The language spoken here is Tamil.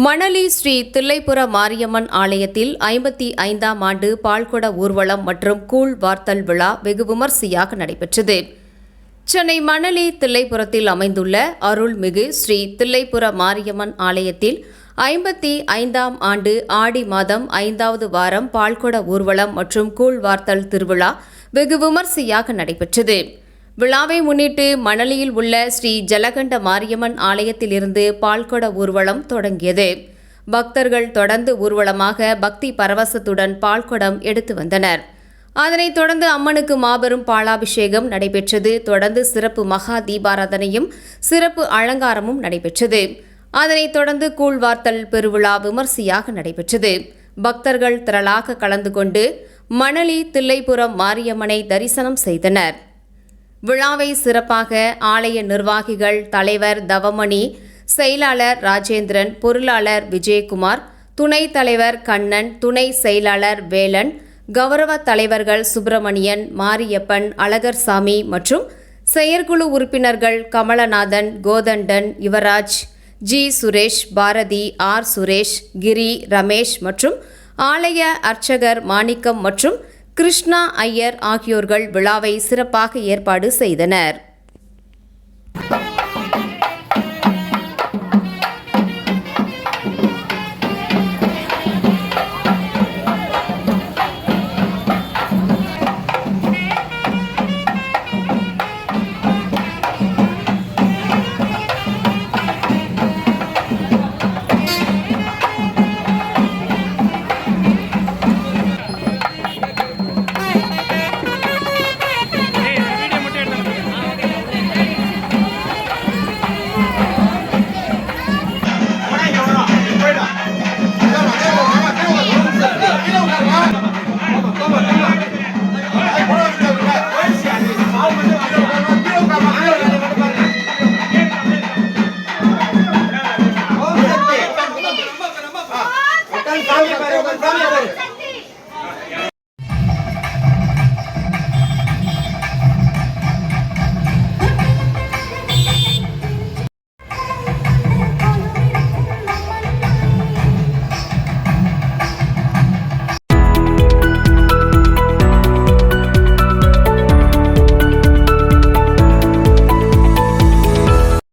மணலி ஸ்ரீ தில்லைபுர மாரியம்மன் ஆலயத்தில் 55ஆம் ஆண்டு பால்குட ஊர்வலம் மற்றும் கூழ் வார்த்தல் விழா வெகு விமர்சையாக நடைபெற்றது. சென்னை மணலி தில்லைபுரத்தில் அமைந்துள்ள அருள்மிகு ஸ்ரீ தில்லைபுர மாரியம்மன் ஆலயத்தில் 55ஆம் ஆண்டு ஆடி மாதம் 5வது வாரம் பால்குட ஊர்வலம் மற்றும் கூழ் வார்த்தல் திருவிழா வெகு விமர்சையாக நடைபெற்றது. விழாவை முன்னிட்டு மணலியில் உள்ள ஸ்ரீ ஜலகண்ட மாரியம்மன் ஆலயத்திலிருந்து பால்குட ஊர்வலம் தொடங்கியது. பக்தர்கள் தொடர்ந்து ஊர்வலமாக பக்தி பரவசத்துடன் பால்குடம் எடுத்து வந்தனர். அதனைத் தொடர்ந்து அம்மனுக்கு மாபெரும் பாலாபிஷேகம் நடைபெற்றது. தொடர்ந்து சிறப்பு மகா தீபாராதனையும் சிறப்பு அலங்காரமும் நடைபெற்றது. அதனைத் தொடர்ந்து கூழ்வார்த்தல் பெருவிழா விமர்சையாக நடைபெற்றது. பக்தர்கள் திரளாக கலந்து கொண்டு மணலி தில்லைபுரம் மாரியம்மனை தரிசனம் செய்தனர். விழாவை சிறப்பாக ஆலய நிர்வாகிகள், தலைவர் தவமணி, செயலாளர் ராஜேந்திரன், பொருளாளர் விஜயகுமார், துணைத் தலைவர் கண்ணன், துணை செயலாளர் வேலன், கௌரவ தலைவர்கள் சுப்பிரமணியன், மாரியப்பன், அழகர்சாமி மற்றும் செயற்குழு உறுப்பினர்கள் கமலநாதன், கோதண்டன், யுவராஜ், ஜி சுரேஷ், பாரதி, ஆர் சுரேஷ், கிரி, ரமேஷ் மற்றும் ஆலய அர்ச்சகர் மாணிக்கம் மற்றும் கிருஷ்ணா ஐயர் ஆகியோர்கள் விழாவை சிறப்பாக ஏற்பாடு செய்தனர். Family,